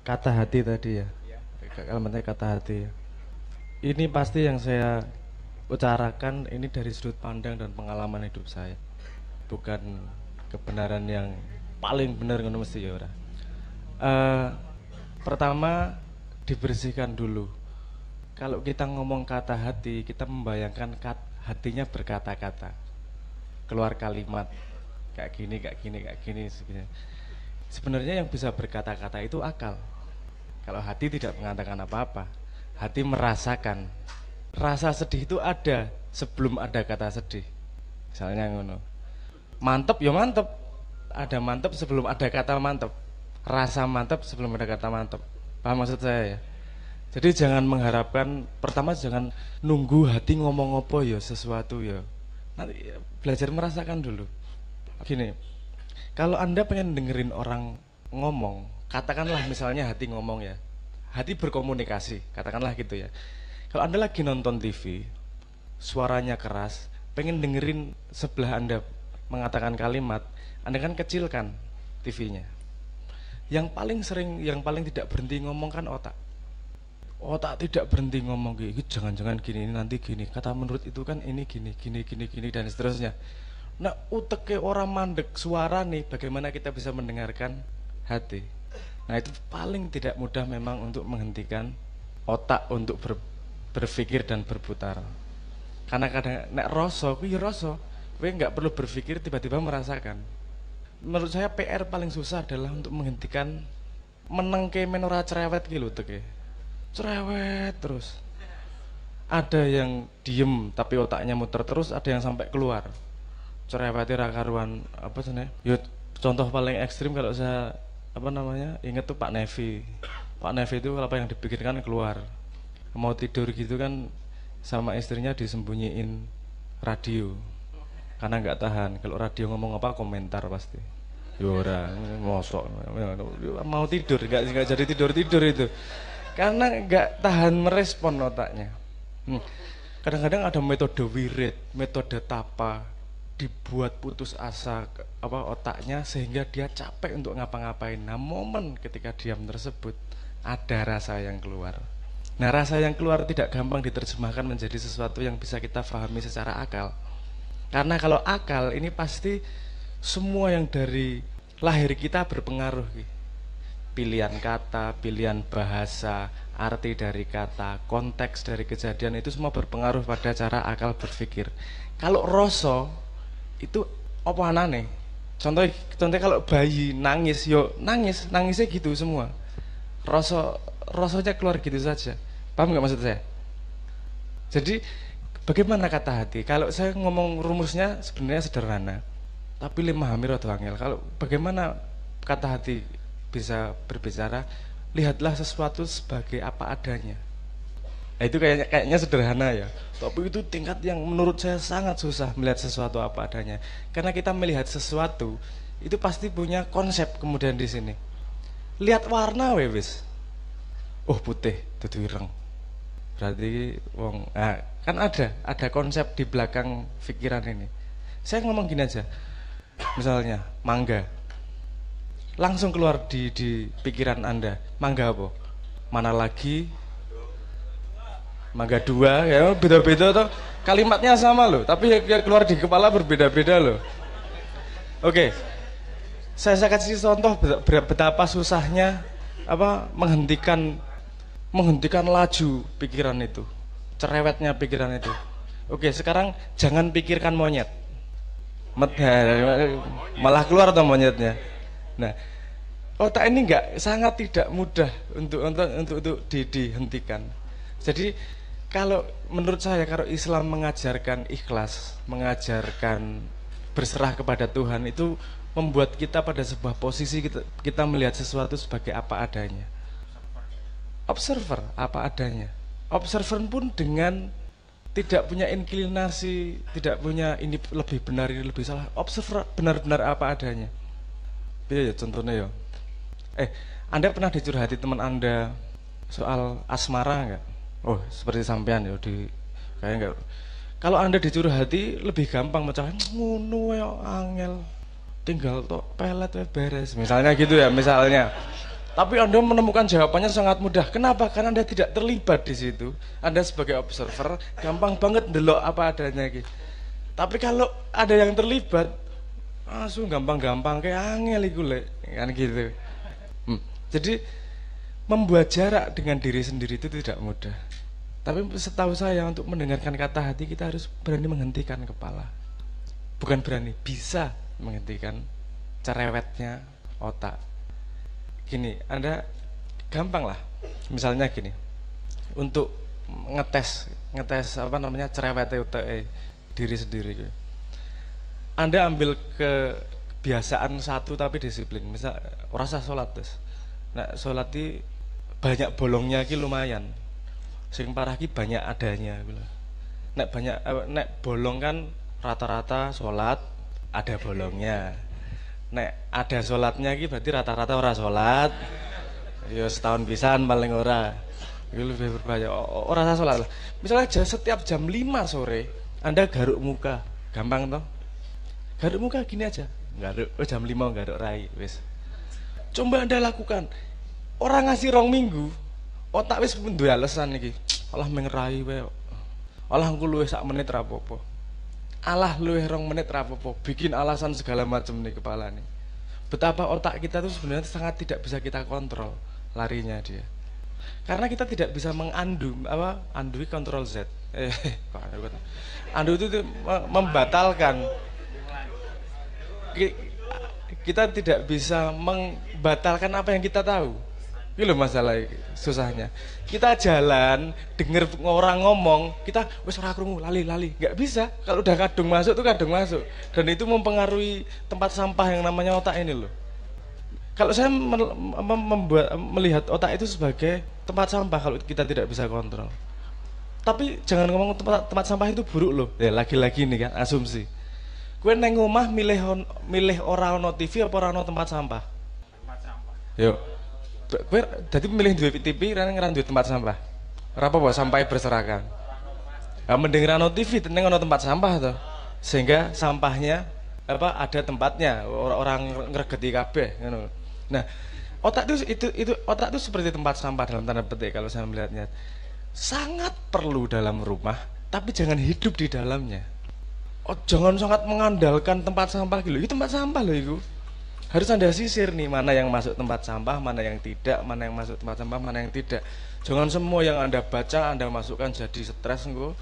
Kata hati tadi ya, elemennya kata hati ya. Ini pasti yang saya utarakan ini dari sudut pandang dan pengalaman hidup saya, bukan kebenaran yang paling benar ngono mesti ya ora. Eh, Pertama, dibersihkan dulu. Kalau kita ngomong kata hati, kita membayangkan hatinya berkata-kata, keluar kalimat kayak gini, kayak gini, kayak gini, segini. Sebenarnya yang bisa berkata-kata itu akal. Kalau hati tidak mengatakan apa-apa, hati merasakan. Rasa sedih itu ada sebelum ada kata sedih. Misalnya ngono. Mantep ya mantep. Ada mantep sebelum ada kata mantep. Rasa mantep sebelum ada kata mantep. Paham maksud saya ya? Jadi jangan mengharapkan, pertama jangan nunggu hati ngomong apa ya sesuatu ya. Nanti ya, belajar merasakan dulu. Gini, kalau Anda pengen dengerin orang ngomong, katakanlah misalnya hati ngomong ya. Hati berkomunikasi, katakanlah gitu ya. Kalau Anda lagi nonton TV, suaranya keras, pengen dengerin sebelah Anda mengatakan kalimat, Anda kan kecilkan TV-nya. Yang paling sering, yang paling tidak berhenti ngomong kan otak. Otak tidak berhenti ngomong gini, jangan-jangan gini, nanti gini. Kata menurut itu kan ini gini, gini, gini, gini, dan seterusnya. Nah, utek orang mandek suara nih, bagaimana kita bisa mendengarkan hati? Nah, itu paling tidak mudah memang untuk menghentikan otak untuk berpikir dan berputar. Karena kadang nek rasa, kuwi rasa, kowe nggak perlu berpikir tiba-tiba merasakan. Menurut saya PR paling susah adalah untuk menghentikan menengke menora cerewet gitu teke. Cerewet terus. Ada yang diem tapi otaknya muter terus, ada yang sampai keluar. Cerewetnya rakaruan apa sih? Ya, contoh paling ekstrim kalau saya apa namanya inget tuh Pak Nevi. Pak Nevi itu kalau apa yang dipikirkan keluar. Mau tidur gitu kan sama istrinya disembunyiin radio karena nggak tahan kalau radio ngomong apa komentar pasti. Yora mosok mau tidur nggak jadi tidur itu karena nggak tahan merespon otaknya. Kadang-kadang ada metode wirid, metode tapa, dibuat putus asa apa otaknya sehingga dia capek untuk ngapa-ngapain. Nah, momen ketika diam tersebut ada rasa yang keluar. Nah, rasa yang keluar tidak gampang diterjemahkan menjadi sesuatu yang bisa kita pahami secara akal. Karena kalau akal ini pasti semua yang dari lahir kita berpengaruh. Pilihan kata, pilihan bahasa, arti dari kata, konteks dari kejadian itu semua berpengaruh pada cara akal berpikir. Kalau rasa itu apa anane? Contohnya kalau bayi nangis, yo nangis, nangisnya gitu semua. Rasanya keluar gitu saja. Paham nggak maksud saya? Jadi bagaimana kata hati? Kalau saya ngomong rumusnya sebenarnya sederhana, tapi lemah hamir atau angel. Kalau bagaimana kata hati bisa berbicara? Lihatlah sesuatu sebagai apa adanya. Nah, itu kayaknya sederhana ya. Tapi itu tingkat yang menurut saya sangat susah melihat sesuatu apa adanya. Karena kita melihat sesuatu itu pasti punya konsep kemudian di sini. Lihat warna wis. Oh putih, dudu ireng. Berarti wong kan ada konsep di belakang pikiran ini. Saya ngomong gini aja. Misalnya mangga. Langsung keluar di pikiran Anda. Mangga apa? Mana lagi? Mangga dua ya beda-beda toh. Kalimatnya sama loh, tapi yang keluar di kepala berbeda-beda loh. Oke. Saya kasih contoh betapa susahnya apa menghentikan laju pikiran itu, cerewetnya pikiran itu. Oke, sekarang jangan pikirkan monyet. Malah keluar tuh monyetnya. Nah, otak ini sangat tidak mudah untuk dihentikan. Jadi kalau menurut saya kalau Islam mengajarkan ikhlas, mengajarkan berserah kepada Tuhan itu membuat kita pada sebuah posisi kita melihat sesuatu sebagai apa adanya. Observer apa adanya. Observer pun dengan tidak punya inklinasi, tidak punya ini lebih benar ini lebih salah. Observer benar-benar apa adanya. Ya contohnya ya. Anda pernah dicurhati teman Anda soal asmara nggak? Oh, seperti sampean ya kayak enggak. Kalau Anda dicurhati lebih gampang mecahin ngono ya angel. Tinggal tok pelet beres. Misalnya gitu ya, misalnya. Tapi Anda menemukan jawabannya sangat mudah. Kenapa? Karena Anda tidak terlibat di situ. Anda sebagai observer gampang banget ndelok apa adanya gitu. Tapi kalau ada yang terlibat, langsung gampang-gampang kayak angel iku lek, kan gitu. Jadi membuat jarak dengan diri sendiri itu tidak mudah. Tapi setahu saya untuk mendengarkan kata hati kita harus berani menghentikan kepala. Bukan berani, bisa menghentikan cerewetnya otak. Gini, Anda gampang lah. Misalnya gini, untuk ngetes apa namanya cerewetnya otak diri sendiri. Anda ambil kebiasaan satu tapi disiplin. Misal rasa sholat terus. Nah, sholat ini banyak bolongnya ki lumayan. Sing parah ki banyak adanya gitu. Nek bolong kan rata-rata sholat ada bolongnya. Nek ada sholatnya ki berarti rata-rata ora sholat. Ya setahun pisan paling ora. Itu lebih berbahaya. Ora rasa sholat lah. Misalnya setiap jam 5 sore Anda garuk muka, gampang toh? Garuk muka gini aja. Garuk jam 5 garuk rai wis. Coba Anda lakukan. Orang ngasih rong minggu, otak wis duwe alasan iki. Alah mengerai wae. Alah engko luwih sak menit ra apa-apa. Alah luwih rong menit ra apa-apa. Bikin alasan segala macam nih kepala nih. Betapa otak kita tuh sebenarnya sangat tidak bisa kita kontrol larinya dia. Karena kita tidak bisa undo kontrol Z. Undo itu membatalkan. Kita tidak bisa membatalkan apa yang kita tahu. Ini loh masalah susahnya. Kita jalan, denger orang ngomong, kita wes ora krungu, lali, nggak bisa. Kalau udah kadung masuk tuh kadung masuk, dan itu mempengaruhi tempat sampah yang namanya otak ini loh. Kalau saya melihat otak itu sebagai tempat sampah kalau kita tidak bisa kontrol. Tapi jangan ngomong tempat sampah itu buruk loh. Ya lagi-lagi nih kan asumsi. Gue neng omah milih ora ono TV apa ora ono tempat sampah? Tempat sampah. Yuk. Gue dadi milih duwe TV ra duwe tempat sampah. Ora apa-apa sampai berserakan. Mending ra ono TV neng ono tempat sampah toh. Sehingga sampahnya ada tempatnya, orang ngregeti kabeh ngono. Nah, otak itu seperti tempat sampah dalam tanda petik kalau saya melihatnya. Sangat perlu dalam rumah, tapi jangan hidup di dalamnya. Jangan sangat mengandalkan tempat sampah gitu. Itu tempat sampah loh itu. Harus Anda sisir nih mana yang masuk tempat sampah, mana yang tidak, mana yang masuk tempat sampah, mana yang tidak. Jangan semua yang Anda baca Anda masukkan jadi stres engko.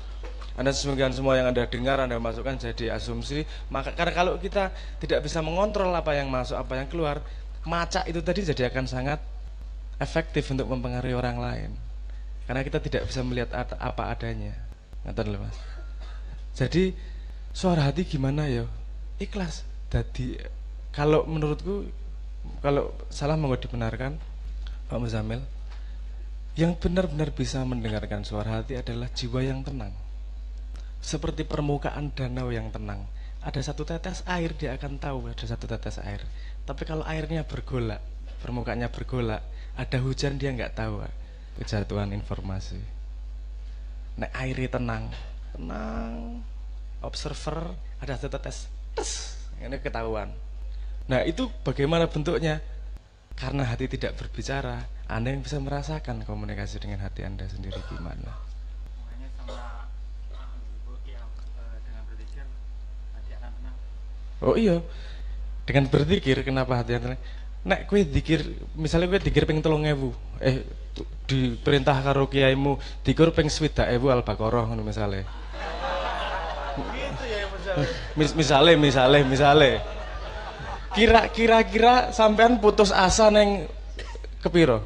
Anda sesungguhnya semua yang Anda dengar Anda masukkan jadi asumsi. Karena kalau kita tidak bisa mengontrol apa yang masuk, apa yang keluar, maca itu tadi jadi akan sangat efektif untuk mempengaruhi orang lain. Karena kita tidak bisa melihat apa adanya. Ngaten lho Mas. Jadi suara hati gimana ya? Ikhlas. Jadi kalau menurutku, kalau salah mau dibenarkan Pak Muzamil, yang benar-benar bisa mendengarkan suara hati adalah jiwa yang tenang. Seperti permukaan danau yang tenang. Ada satu tetes air dia akan tahu ada satu tetes air. Tapi kalau airnya bergolak, permukaannya bergolak, ada hujan dia nggak tahu kejatuhan informasi. Nek airnya tenang, observer ada satu tetes, ini ketahuan. Nah itu bagaimana bentuknya? Karena hati tidak berbicara, Anda yang bisa merasakan komunikasi dengan hati Anda sendiri gimana. Makanya sama dengan berzikir hati akan tenang. Oh iya, dengan berzikir kenapa hati Anda tenang? Nek kue zikir, misalnya kue zikir ping 3.000, diperintah karo kiaimu zikir ping 60.000 Al-Baqarah ngono misalnya. Gitu ya misalnya. Kira-kira sampean putus asa neng kepiro?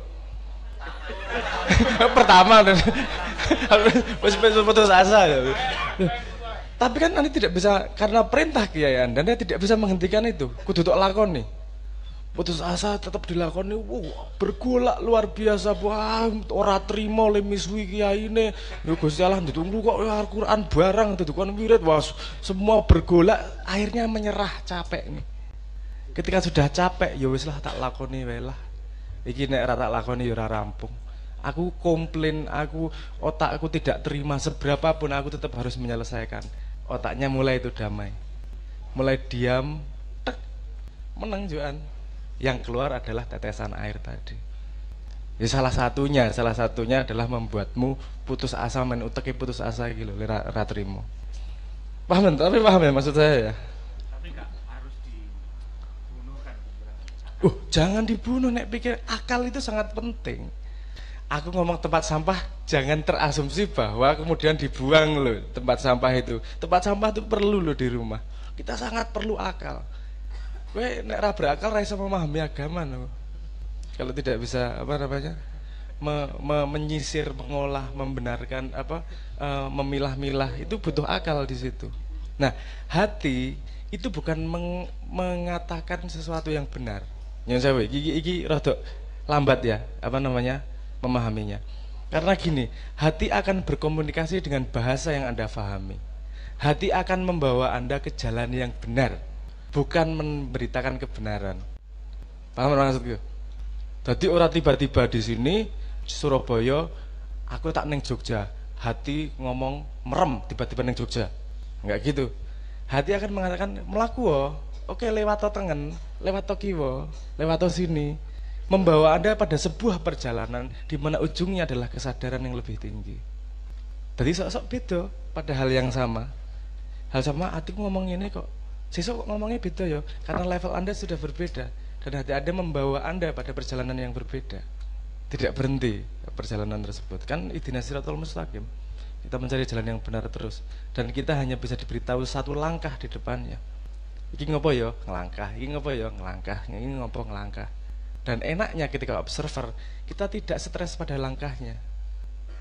Pertama putus asa. Tapi kan Anda tidak bisa, karena perintah kiai Anda tidak bisa menghentikan itu. Kudu tok lakoni. Putus asa tetap dilakoni. Bergolak luar biasa. Wah, ora trimo le misui kiyaine. Yo Gusti Allah ditunggu kok Al-Qur'an barang didukon wirid. Wah, semua bergolak akhirnya menyerah, capek nih. Ketika sudah capek, ya wis lah tak lakoni wae lah. Iki nek ora tak lakoni ya ora rampung. Aku komplain, otakku tidak terima seberapa pun aku tetap harus menyelesaikan. Otaknya mulai itu damai. Mulai diam, tek, menang juan. Yang keluar adalah tetesan air tadi. Ya salah satunya adalah membuatmu putus asa, men uteke putus asa gitu lho, ra trimo. Paham, tapi paham ya maksud saya ya. Tapi nggak harus dibunuh kan berarti. Jangan dibunuh, nek pikir akal itu sangat penting. Aku ngomong tempat sampah, jangan terasumsi bahwa kemudian dibuang loh tempat sampah itu. Tempat sampah itu perlu loh di rumah. Kita sangat perlu akal. Kowe nek ra berakal ra iso memahami agama loh. Kalau tidak bisa apa namanya? Menyisir, mengolah, membenarkan memilah-milah itu butuh akal di situ. Nah, hati itu bukan mengatakan sesuatu yang benar. Yang saya iki rada lambat ya, memahaminya. Karena gini, hati akan berkomunikasi dengan bahasa yang Anda pahami. Hati akan membawa Anda ke jalan yang benar, bukan memberitakan kebenaran. Paham maksudku? Jadi orang tiba-tiba di sini Surabaya, aku tak neng Jogja, hati ngomong merem tiba-tiba neng Jogja, nggak gitu. Hati akan mengatakan melaku, oke lewat to tengen, lewat to kiwo, lewat to sini, membawa Anda pada sebuah perjalanan di mana ujungnya adalah kesadaran yang lebih tinggi. Jadi sok-sok beda pada hal yang sama. Hal sama hatiku ngomong ini kok, sesuk ngomongnya beda ya, karena level Anda sudah berbeda dan hati Anda membawa Anda pada perjalanan yang berbeda. Tidak berhenti perjalanan tersebut. Kan ihdinas siratal mustaqim. Kita mencari jalan yang benar terus dan kita hanya bisa diberitahu satu langkah di depannya. Iki ngopo ya? Ngelangkah. Iki ngopo ya? Ngelangkah. Ini ngopo ngelangkah. Dan enaknya ketika observer, kita tidak stres pada langkahnya.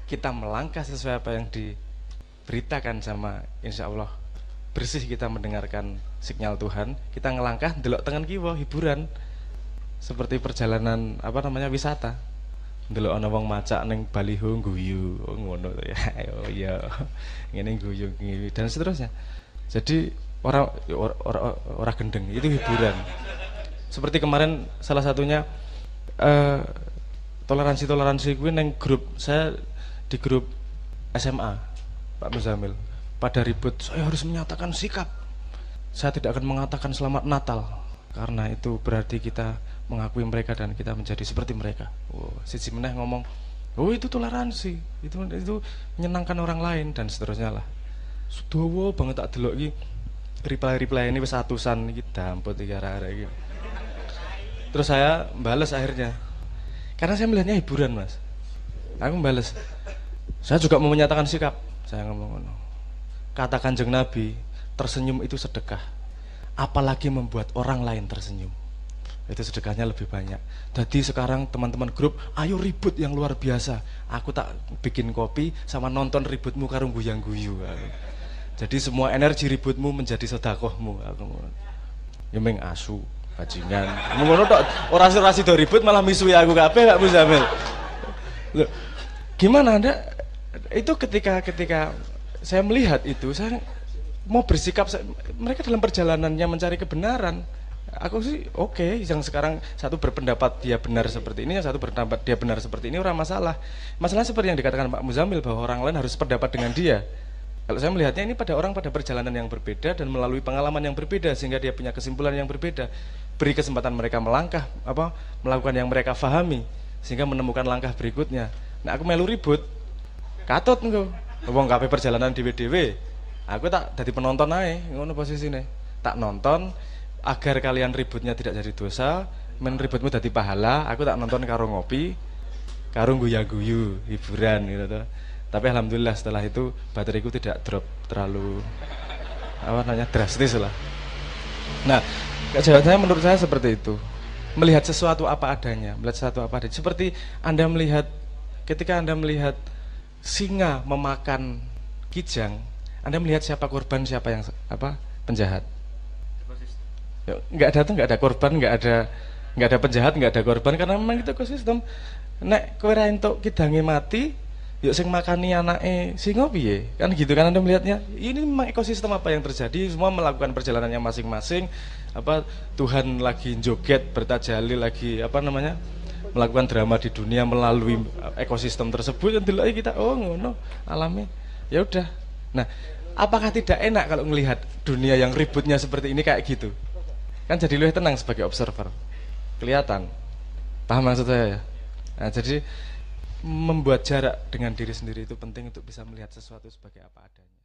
Kita melangkah sesuai apa yang diberitakan sama insya Allah. Bersih kita mendengarkan sinyal Tuhan. Kita ngelangkah, delok tengen kiwa, hiburan. Seperti perjalanan wisata. Ndelok ana wong macak ning baliho guyu, ngono ya. Oh iya. Ngene guyu dan seterusnya. Jadi orang gendeng itu hiburan. Seperti kemarin salah satunya toleransi gue neng grup saya di grup SMA Pak Muzamil. Pada ribut, saya harus menyatakan sikap. Saya tidak akan mengatakan selamat Natal karena itu berarti kita mengakui mereka dan kita menjadi seperti mereka. Siji meneh ngomong, itu toleransi, itu menyenangkan orang lain dan seterusnya lah. Sudowo banget tak delok iki. Reply ini wis atusan iki dampot iki arek-arek iki. Terus saya bales akhirnya. Karena saya melihatnya hiburan, Mas. Aku bales. Saya juga mau menyatakan sikap. Saya ngomong ngono. Kata Kanjeng Nabi, tersenyum itu sedekah. Apalagi membuat orang lain tersenyum. Itu sedekahnya lebih banyak. Jadi sekarang teman-teman grup, ayo ribut yang luar biasa. Aku tak bikin kopi sama nonton ributmu karo guyang-guyu. Jadi semua energi ributmu menjadi sedekahmu. Aku nyemeng asu, bajingan. Ngono tok, ora sida ribut malah misui aku kabeh Pak Muzamil. Loh, gimana Anda? Itu ketika saya melihat itu, saya mau bersikap, mereka dalam perjalanannya mencari kebenaran. Aku sih oke, yang sekarang satu berpendapat dia benar seperti ini, yang satu berpendapat dia benar seperti ini, orang masalah. Masalah seperti yang dikatakan Pak Muzamil bahwa orang lain harus pendapat dengan dia. Kalau saya melihatnya ini pada orang pada perjalanan yang berbeda dan melalui pengalaman yang berbeda sehingga dia punya kesimpulan yang berbeda. Beri kesempatan mereka melangkah, melakukan yang mereka fahami sehingga menemukan langkah berikutnya. Nah aku melu ribut, katut engko. Wong kabeh perjalanan dhewe-dhewe. Aku tak dadi penonton ae, ngono posisine. Tak nonton agar kalian ributnya tidak jadi dosa, men ributmu dadi pahala, aku tak nonton karo ngopi, karo guya-guyu, hiburan gitu tuh. Tapi alhamdulillah setelah itu bateraiku tidak drop terlalu drastis lah. Nah, jawabannya menurut saya seperti itu. Melihat sesuatu apa adanya, seperti Anda melihat ketika Anda melihat singa memakan kijang, Anda melihat siapa korban, siapa yang penjahat. Nggak ada korban, nggak ada penjahat, nggak ada korban karena memang itu ekosistem. Nek kowe ra entuk kidange mati, yuk sing makani anake singa piye? Kan gitu kan Anda melihatnya. Ini memang ekosistem apa yang terjadi, semua melakukan perjalanannya masing-masing. Tuhan lagi joget, bertajalil lagi melakukan drama di dunia melalui ekosistem tersebut dan delok kita ngono alami. Ya udah. Nah, apakah tidak enak kalau melihat dunia yang ributnya seperti ini kayak gitu? Kan jadi lebih tenang sebagai observer. Kelihatan. Paham maksud saya ya? Nah, jadi membuat jarak dengan diri sendiri itu penting untuk bisa melihat sesuatu sebagai apa adanya.